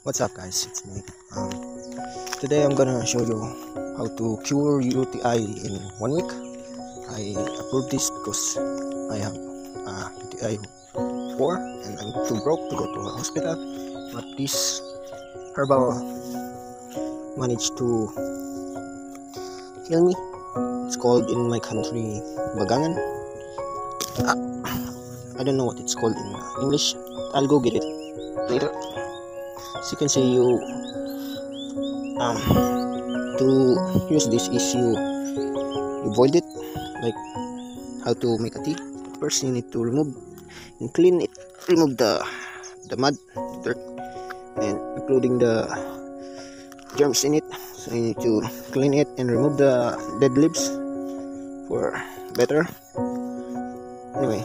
What's up, guys? It's me. Today I'm gonna show you how to cure UTI in 1 week. I upload this because I have UTI 4 and I'm too broke to go to a hospital. But this herbal managed to heal me. It's called in my country Bagangan. I don't know what it's called in English. I'll go get it later. As you can see, to use this is you boil it, like how to make a tea. First you need to remove and clean it, remove the mud, dirt, and including the germs in it. So you need to clean it and remove the dead leaves for better. Anyway,